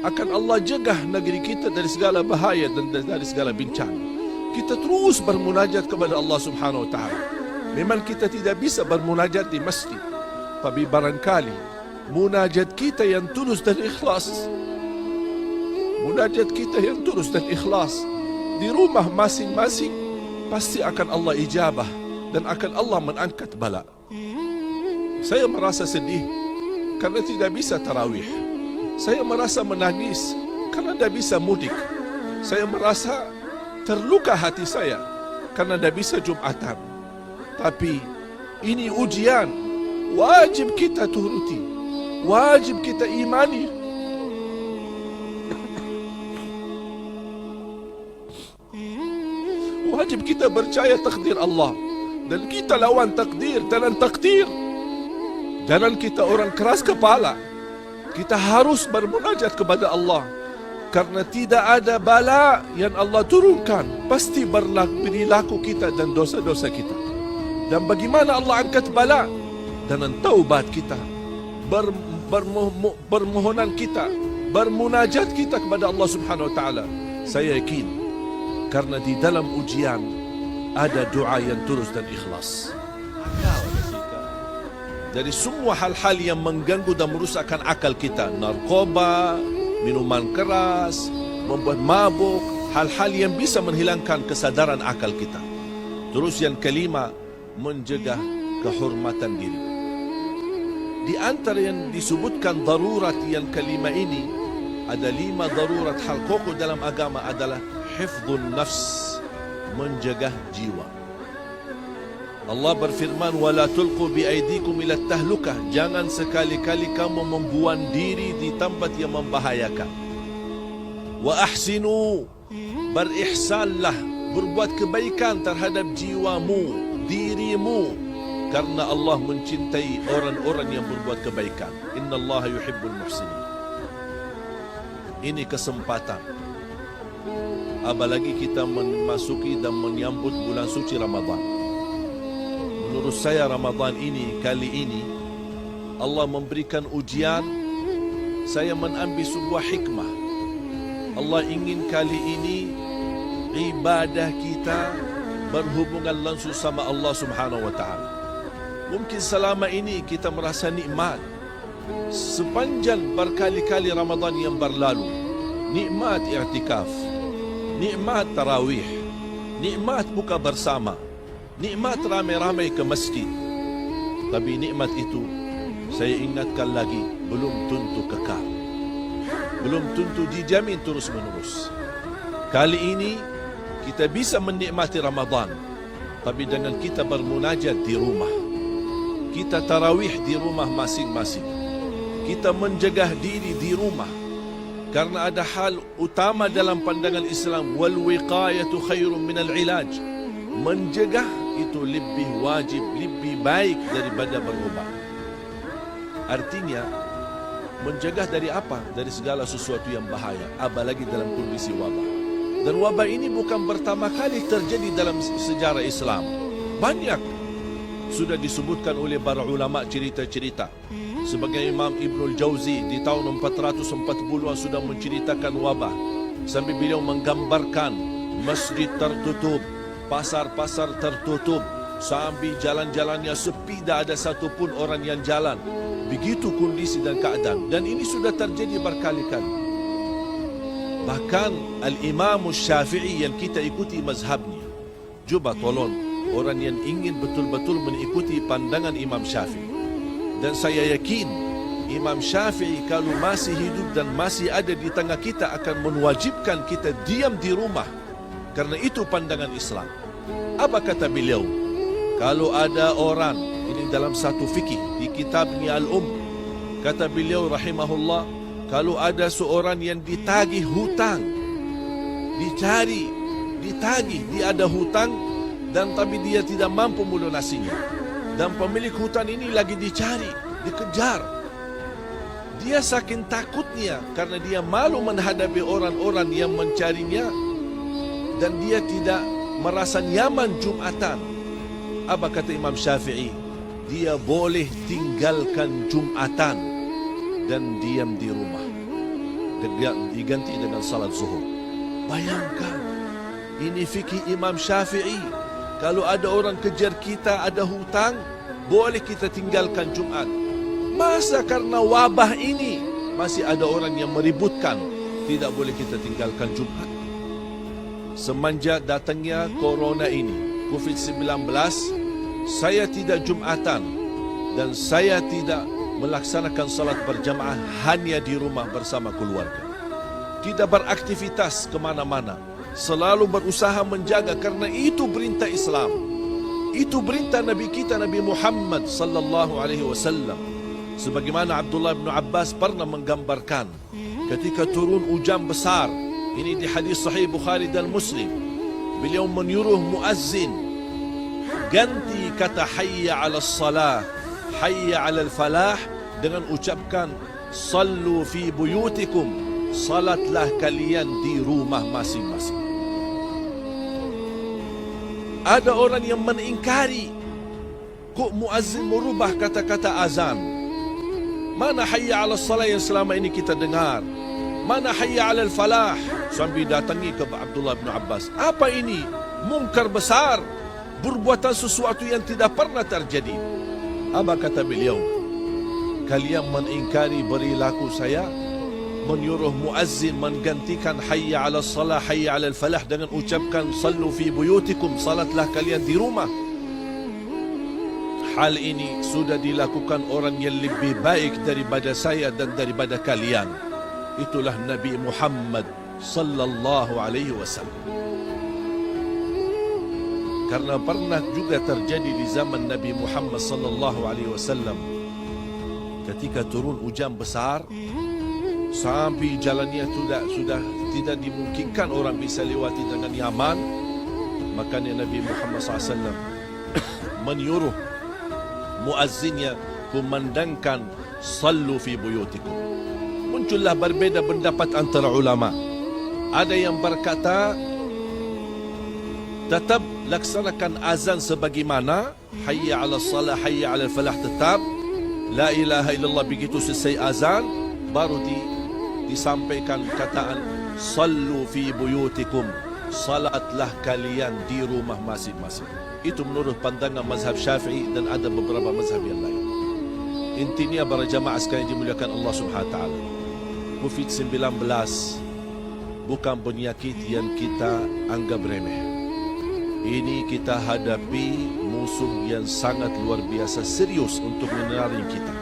Akan Allah jegah negeri kita dari segala bahaya dan dari segala bencana. Kita terus bermunajat kepada Allah Subhanahu Wa Taala. Memang kita tidak bisa bermunajat di masjid, tapi barangkali munajat kita yang tulus dan ikhlas, munajat kita yang tulus dan ikhlas di rumah masing-masing, pasti akan Allah ijabah dan akan Allah mengangkat bala. Saya merasa sedih karena tidak bisa tarawih. Saya merasa menangis karena tidak bisa mudik. Saya merasa terluka hati saya karena tidak bisa Jumatan. Tapi ini ujian, wajib kita turuti, wajib kita imani. Wajib kita percaya takdir Allah. Dan kita lawan takdir, jangan takdir. Jangan kita orang keras kepala. Kita harus bermunajat kepada Allah. Karena tidak ada bala yang Allah turunkan, pasti berlaku kita dan dosa-dosa kita. Dan bagaimana Allah angkat bala? Dengan taubat kita, bermohonan kita, bermunajat kita kepada Allah Subhanahu Wa Taala. Saya yakin, karena di dalam ujian ada doa yang tulus dan ikhlas. Dari semua hal-hal yang mengganggu dan merusakkan akal kita, narkoba, minuman keras, membuat mabuk, hal-hal yang bisa menghilangkan kesadaran akal kita. Terus yang kelima, menjaga kehormatan diri. Di antara yang disebutkan darurat yang kelima ini, ada 5 darurat hal pokok dalam agama adalah hifdzun nafs, menjaga jiwa. Allah berfirman, wala tulqu biaidikum ila tahlukah, jangan sekali-kali kamu membuang diri di tempat yang membahayakan. Wa ahsinu, berihsanlah, berbuat kebaikan terhadap jiwamu, dirimu, karena Allah mencintai orang-orang yang berbuat kebaikan. Innallaha yuhibbul muhsinin. Ini kesempatan, apalagi kita memasuki dan menyambut bulan suci Ramadan. Menurut saya Ramadan ini, kali ini Allah memberikan ujian. Saya mengambil sebuah hikmah. Allah ingin kali ini ibadah kita berhubungan langsung sama Allah Subhanahu Wa Taala. Mungkin selama ini kita merasa nikmat sepanjang berkali-kali Ramadan yang berlalu. Nikmat i'tikaf, nikmat tarawih, nikmat buka bersama, nikmat ramai-ramai ke masjid. Tapi nikmat itu, saya ingatkan lagi, belum tentu kekal, belum tentu dijamin terus-menerus. Kali ini kita bisa menikmati Ramadan, tapi dengan kita bermunajat di rumah, kita tarawih di rumah masing-masing, kita menjaga diri di rumah. Karena ada hal utama dalam pandangan Islam, wal wiqayatu khairun minal ilaj. Menjaga itu lebih wajib, lebih baik daripada berobat. Artinya, menjaga dari apa? Dari segala sesuatu yang bahaya, apalagi dalam kondisi wabah. Dan wabah ini bukan pertama kali terjadi dalam sejarah Islam. Banyak sudah disebutkan oleh para ulama cerita-cerita. Sebagai Imam Ibnul Jauzi di tahun 440 sudah menceritakan wabah. Sambil beliau menggambarkan masjid tertutup, pasar-pasar tertutup, sambil jalan-jalannya sepi, tidak ada satupun orang yang jalan. Begitu kondisi dan keadaan. Dan ini sudah terjadi berkali-kali. Bahkan Al-Imam Syafi'i yang kita ikuti mazhabnya. Cuba tolong orang yang ingin betul-betul mengikuti pandangan Imam Syafi'i. Dan saya yakin Imam Syafi'i kalau masih hidup dan masih ada di tengah kita akan mewajibkan kita diam di rumah. Karena itu pandangan Islam. Apa kata beliau? Kalau ada orang, ini dalam satu fikih di kitabnya Al-Um, kata beliau rahimahullah, kalau ada seorang yang ditagih hutang, dicari, ditagih, dia ada hutang dan tapi dia tidak mampu melunasinya, dan pemilik hutang ini lagi dicari, dikejar, dia saking takutnya karena dia malu menghadapi orang-orang yang mencarinya, dan dia tidak merasa nyaman Jumatan. Apa kata Imam Syafi'i? Dia boleh tinggalkan Jumatan dan diam di rumah. diganti dengan salat zuhur. Bayangkan, ini fikih Imam Syafi'i. Kalau ada orang kejar kita, ada hutang, boleh kita tinggalkan Jumat. Masa karena wabah ini masih ada orang yang meributkan, tidak boleh kita tinggalkan Jumat? Semenjak datangnya corona ini, COVID-19, saya tidak Jumatan dan saya tidak melaksanakan salat berjamaah, hanya di rumah bersama keluarga. Tidak beraktivitas ke mana-mana, selalu berusaha menjaga, karena itu perintah Islam. Itu perintah Nabi kita, Nabi Muhammad sallallahu alaihi wasallam. Sebagaimana Abdullah bin Abbas pernah menggambarkan ketika turun hujan besar, ini di hadis sahih Bukhari dan Muslim, beliau menyuruh muazzin ganti kata hayya 'alas salah, hayya 'alal falah dengan ucapkan sallu fi buyutikum, salatlah kalian di rumah masing-masing. Ada orang yang mengingkari, kok muazzin merubah kata-kata azan? Mana hayya 'alas salah yang selama ini kita dengar? Mana hayya 'alal falah? Sambil datangi ke Abdullah bin Abbas, apa ini? Mungkar besar, perbuatan sesuatu yang tidak pernah terjadi. Apa kata beliau? Kalian mengingkari perilaku saya, menyuruh muazzin menggantikan hayya 'alas salah, hayya 'alal falah dengan ucapkan sallu fi buyutikum, salatlah kalian di rumah. Hal ini sudah dilakukan orang yang lebih baik daripada saya dan daripada kalian. Itulah Nabi Muhammad sallallahu alaihi wasallam. Karena pernah juga terjadi di zaman Nabi Muhammad sallallahu alaihi wasallam, ketika turun hujan besar sampai jalannya sudah tidak dimungkinkan orang bisa lewati dengan nyaman, makanya Nabi Muhammad SAW menyuruh muazzinnya kumandangkan sallu fi buyutikum. Muncullah berbeza pendapat antara ulama. Ada yang berkata tetap laksanakan azan sebagaimana hayya 'alas salah, hayya 'alal falah, tetap la ilaha illallah. Begitu selesai azan baru disampaikan kataan sallu fi buyutikum, salatlah kalian di rumah masing-masing. Itu menurut pandangan mazhab Syafi'i dan ada beberapa mazhab yang lain. Intinya para jamaah sekalian dimuliakan Allah Subhanahu wa taala, COVID-19 bukan penyakit yang kita anggap remeh. Ini kita hadapi musuh yang sangat luar biasa serius untuk menyerang kita.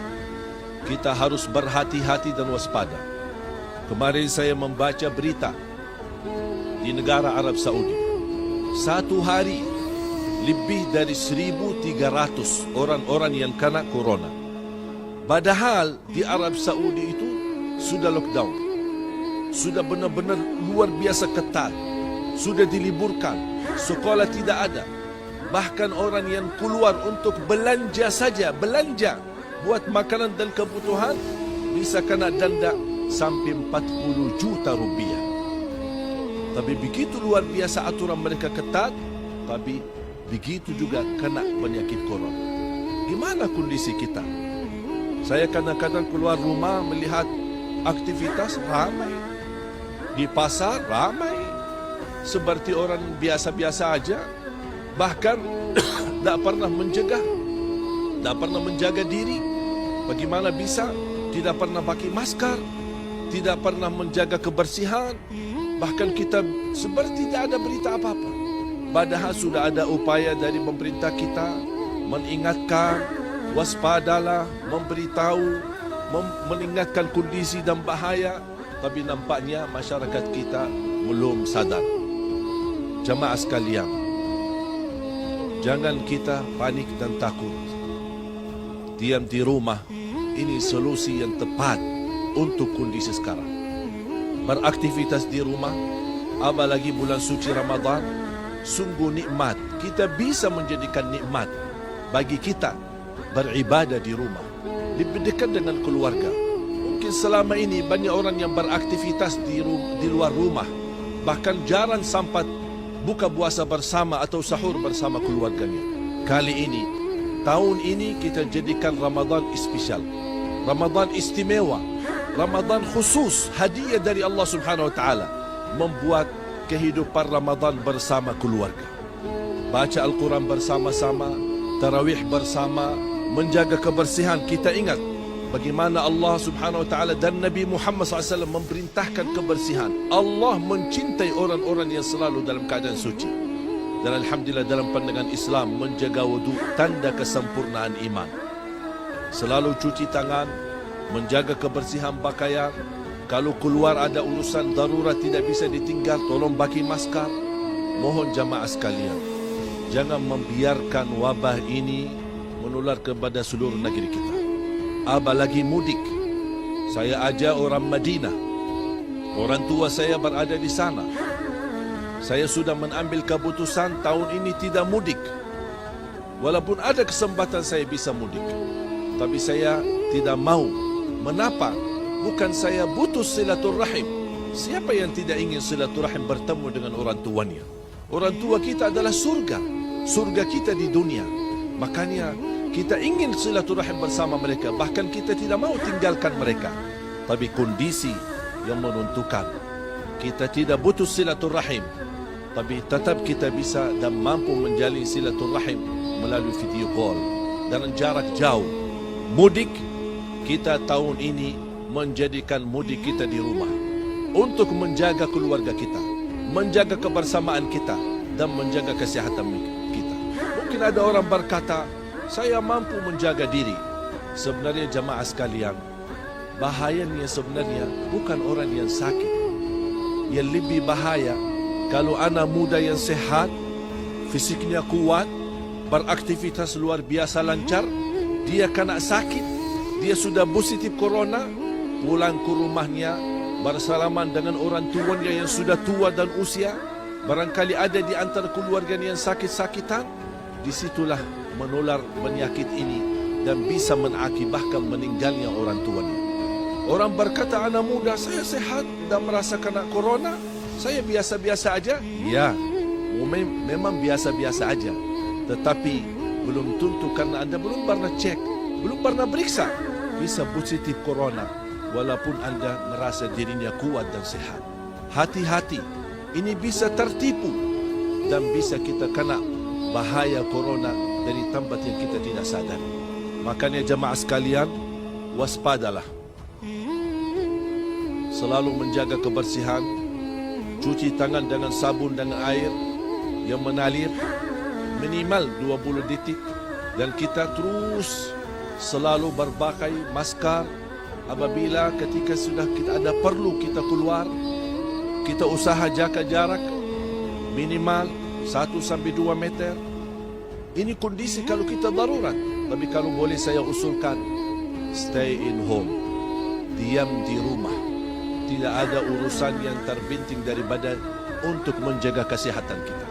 Kita harus berhati-hati dan waspada. Kemarin saya membaca berita di negara Arab Saudi. Satu hari lebih dari 1.300 orang-orang yang kena corona. Padahal di Arab Saudi itu sudah lockdown, sudah benar-benar luar biasa ketat, sudah diliburkan, sekolah tidak ada. Bahkan orang yang keluar untuk belanja saja, belanja buat makanan dan kebutuhan, bisa kena denda sampai 40 juta rupiah. Tapi begitu luar biasa aturan mereka ketat, tapi begitu juga kena penyakit corona. Gimana kondisi kita? Saya kadang-kadang keluar rumah melihat aktivitas ramai, di pasar ramai, seperti orang biasa-biasa aja. Bahkan tak pernah mencegah, tak pernah menjaga diri. Bagaimana bisa tidak pernah pakai masker, tidak pernah menjaga kebersihan. Bahkan kita seperti tidak ada berita apa-apa. Padahal sudah ada upaya dari pemerintah kita mengingatkan, waspadalah, memberitahu, mengingatkan kondisi dan bahaya. Tapi nampaknya masyarakat kita belum sadar. Jamaah sekalian, jangan kita panik dan takut. Diam di rumah, ini solusi yang tepat untuk kondisi sekarang. Beraktivitas di rumah, apalagi bulan suci Ramadan, sungguh nikmat. Kita bisa menjadikan nikmat bagi kita beribadah di rumah, lebih dekat dengan keluarga. Mungkin selama ini banyak orang yang beraktivitas di luar rumah, bahkan jarang sempat buka puasa bersama atau sahur bersama keluarganya. Kali ini, tahun ini kita jadikan Ramadan spesial, Ramadan istimewa, Ramadan khusus, hadiah dari Allah Subhanahu Wa Taala, membuat kehidupan Ramadan bersama keluarga. Baca Al-Quran bersama-sama, tarawih bersama, menjaga kebersihan. Kita ingat bagaimana Allah Subhanahu Wa Taala dan Nabi Muhammad SAW memerintahkan kebersihan. Allah mencintai orang-orang yang selalu dalam keadaan suci. Dan alhamdulillah dalam pandangan Islam, menjaga wudu tanda kesempurnaan iman. Selalu cuci tangan, menjaga kebersihan pakaian. Kalau keluar ada urusan darurat tidak bisa ditinggal, tolong bagi maskar. Mohon jamaah sekalian, jangan membiarkan wabah ini menular kepada seluruh negeri kita. Apalagi mudik. Saya ajak orang Madinah. Orang tua saya berada di sana. Saya sudah mengambil keputusan tahun ini tidak mudik. Walaupun ada kesempatan saya bisa mudik, tapi saya tidak mau. Menapa? Bukan saya butuh silaturahim. Siapa yang tidak ingin silaturahim bertemu dengan orang tuanya? Orang tua kita adalah surga. Surga kita di dunia. Makanya kita ingin silaturahim bersama mereka. Bahkan kita tidak mau tinggalkan mereka. Tapi kondisi yang menentukan. Kita tidak butuh silaturahim, tapi tetap kita bisa dan mampu menjalin silaturahim melalui video call dan jarak jauh. Mudik, kita tahun ini menjadikan mudik kita di rumah untuk menjaga keluarga kita, menjaga kebersamaan kita, dan menjaga kesehatan kita. Mungkin ada orang berkata, saya mampu menjaga diri. Sebenarnya jamaah sekalian, bahayanya sebenarnya bukan orang yang sakit. Yang lebih bahaya, kalau anak muda yang sehat, fisiknya kuat, beraktivitas luar biasa lancar, dia kena sakit, dia sudah positif corona, pulang ke rumahnya bersalaman dengan orang tuanya yang sudah tua dan usia, barangkali ada di antara keluarganya yang sakit-sakitan, disitulah menular penyakit ini dan bisa mengakibatkan meninggalnya orang tuanya. Orang berkata, anak muda saya sehat dan merasa kena corona, saya biasa-biasa aja. Ya, memang biasa-biasa aja, tetapi belum tentu karena anda belum pernah cek, belum pernah periksa, bisa positif corona walaupun anda merasa dirinya kuat dan sehat. Hati-hati, ini bisa tertipu dan bisa kita kena bahaya corona dari tempat yang kita tidak sadar. Makanya jemaah sekalian, waspadalah. Selalu menjaga kebersihan, cuci tangan dengan sabun dan air yang mengalir minimal 20 detik, dan kita terus selalu berpakai maskar. Apabila ketika sudah kita ada perlu kita keluar, kita usaha jaga jarak minimal 1-2 meter. Ini kondisi kalau kita darurat. Tapi kalau boleh saya usulkan, stay in home, diam di rumah. Tidak ada urusan yang terpenting daripada untuk menjaga kesehatan kita.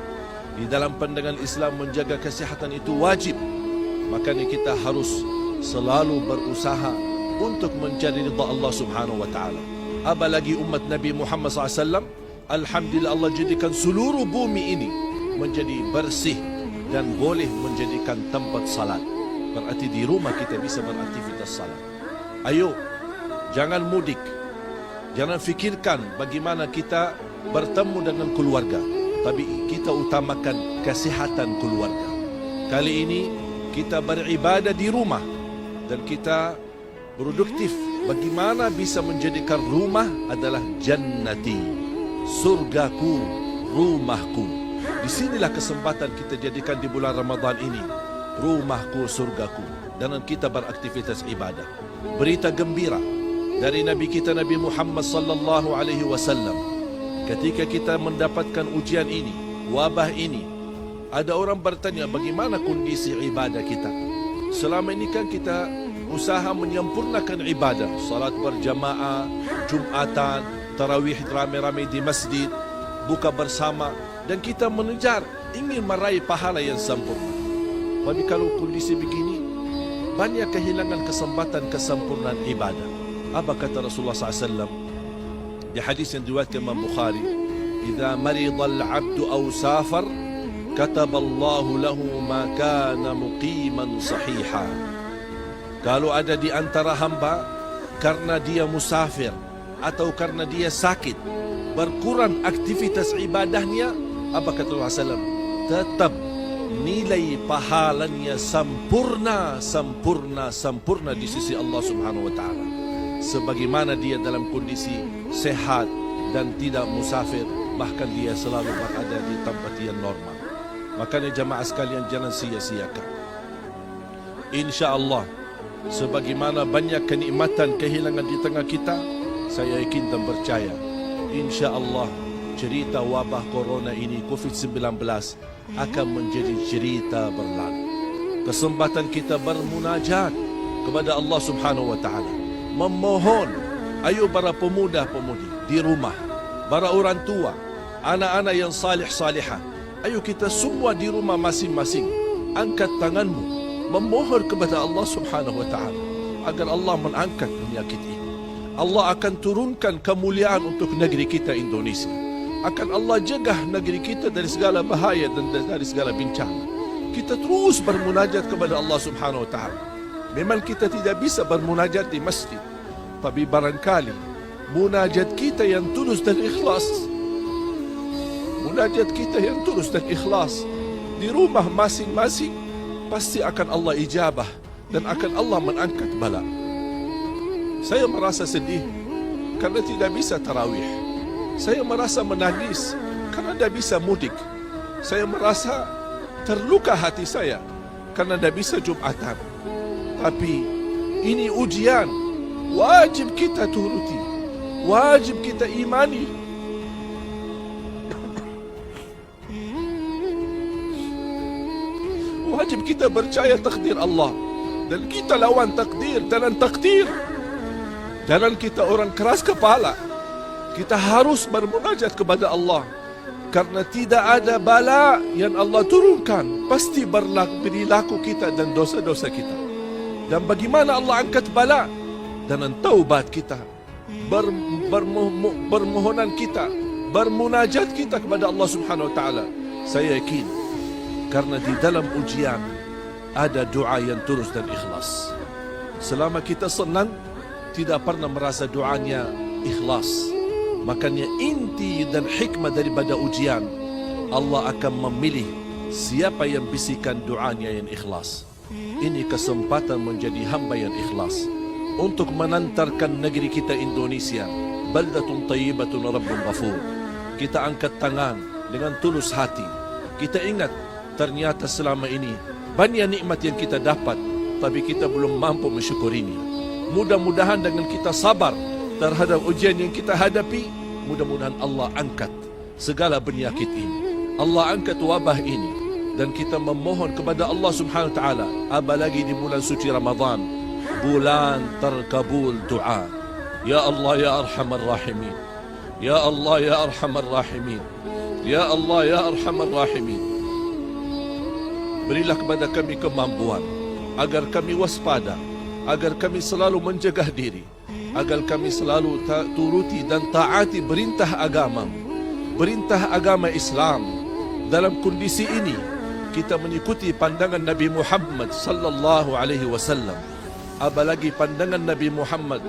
Di dalam pandangan Islam, menjaga kesehatan itu wajib. Makanya kita harus selalu berusaha untuk mencari ridha Allah Subhanahu Wa Taala. Apalagi umat Nabi Muhammad SAW, alhamdulillah Allah jadikan seluruh bumi ini menjadi bersih dan boleh menjadikan tempat salat. Berarti di rumah kita bisa beraktivitas salat. Ayo, jangan mudik. Jangan fikirkan bagaimana kita bertemu dengan keluarga, tapi kita utamakan kesehatan keluarga. Kali ini kita beribadah di rumah dan kita produktif. Bagaimana bisa menjadikan rumah adalah jannati, surgaku, rumahku. Disinilah kesempatan kita jadikan di bulan Ramadan ini, rumahku, surgaku, dan kita beraktivitas ibadah. Berita gembira dari Nabi kita Nabi Muhammad sallallahu alaihi wasallam. Ketika kita mendapatkan ujian ini, wabah ini, ada orang bertanya bagaimana kondisi ibadah kita. Selama ini kan kita usaha menyempurnakan ibadah, salat berjamaah, Jumatan, tarawih ramai-ramai di masjid, buka bersama, dan kita mengejar ingin meraih pahala yang sempurna. Tapi kalau kondisi begini, banyak kehilangan kesempatan kesempurnaan ibadah. Apa kata Rasulullah SAW di hadis yang diriwayatkan Imam Bukhari, "Idza marida al-'abdu aw safar, kataba Allahu lahu ma kana muqiman sahiha." Kalau ada di antara hamba karena dia musafir atau karena dia sakit, berkurang aktivitas ibadahnya, apa kata Rasulullah SAW? Tetap nilai pahalanya sempurna di sisi Allah Subhanahu wa taala. Sebagaimana dia dalam kondisi sehat dan tidak musafir, bahkan dia selalu berada di tempat yang normal. Makanya jamaah sekalian, jangan sia-siakan. Insya-Allah, sebagaimana banyak kenikmatan kehilangan di tengah kita, saya yakin dan percaya, insya-Allah cerita wabah corona ini, COVID-19, akan menjadi cerita berlalu. Kesempatan kita bermunajat kepada Allah Subhanahu wa taala, memohon, ayo para pemuda-pemudi di rumah, para orang tua, anak-anak yang salih-salihah, ayo kita semua di rumah masing-masing angkat tanganmu, memohon kepada Allah Subhanahu wa taala agar Allah mengangkat penyakit ini. Allah akan turunkan kemuliaan untuk negeri kita Indonesia. Akan Allah jaga negeri kita dari segala bahaya dan dari segala bencana. Kita terus bermunajat kepada Allah Subhanahu wa taala. Memang kita tidak bisa bermunajat di masjid, tapi barangkali munajat kita yang tulus dan ikhlas, munajat kita yang tulus dan ikhlas di rumah masing-masing, pasti akan Allah ijabah dan akan Allah mengangkat bala. Saya merasa sedih karena tidak bisa tarawih. Saya merasa menangis karena tidak bisa mudik. Saya merasa terluka hati saya karena tidak bisa Jumatan. Tapi ini ujian, wajib kita turuti, wajib kita imani. Wajib kita percaya takdir Allah, dan kita lawan takdir. Jangan kita orang keras kepala. Kita harus bermunajat kepada Allah, karena tidak ada bala yang Allah turunkan pasti berlaku kita dan dosa-dosa kita. Dan bagaimana Allah angkat bala? Dengan taubat kita, bermohonan kita, bermunajat kita kepada Allah Subhanahu wa taala. Saya yakin, karena di dalam ujian ada doa yang tulus dan ikhlas. Selama kita senang, tidak pernah merasa doanya ikhlas. Makanya inti dan hikmah daripada ujian, Allah akan memilih siapa yang bisikan doanya yang ikhlas. Ini kesempatan menjadi hamba yang ikhlas untuk menantarkan negeri kita Indonesia baldatun tayyibatun rabbun ghafur. Kita angkat tangan dengan tulus hati. Kita ingat, ternyata selama ini banyak nikmat yang kita dapat, tapi kita belum mampu mensyukurinya. Mudah-mudahan dengan kita sabar terhadap ujian yang kita hadapi, mudah-mudahan Allah angkat segala penyakit ini, Allah angkat wabah ini. Dan kita memohon kepada Allah Subhanahu wa taala, apalagi di bulan suci Ramadan, bulan terkabul doa. Ya Allah ya Arhamar Rahimin, Ya Allah ya Arhamar Rahimin, Ya Allah ya Arhamar Rahimin. Berilah kepada kami kemampuan agar kami waspada, agar kami selalu menjaga diri, agar kami selalu turuti dan taati perintah agama Islam. Dalam kondisi ini kita mengikuti pandangan Nabi Muhammad sallallahu alaihi wasallam. Apalagi pandangan Nabi Muhammad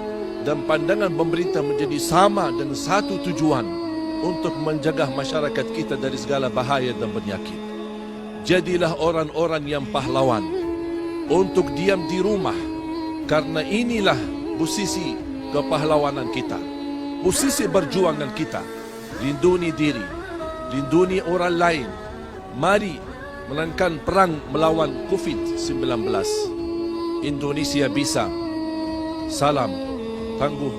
dan pandangan pemerintah menjadi sama dan satu tujuan, untuk menjaga masyarakat kita dari segala bahaya dan penyakit. Jadilah orang-orang yang pahlawan untuk diam di rumah, karena inilah posisi kepahlawanan kita, posisi perjuangan kita. Lindungi diri, lindungi orang lain. Mari menangkan perang melawan COVID-19. Indonesia bisa. Salam tangguh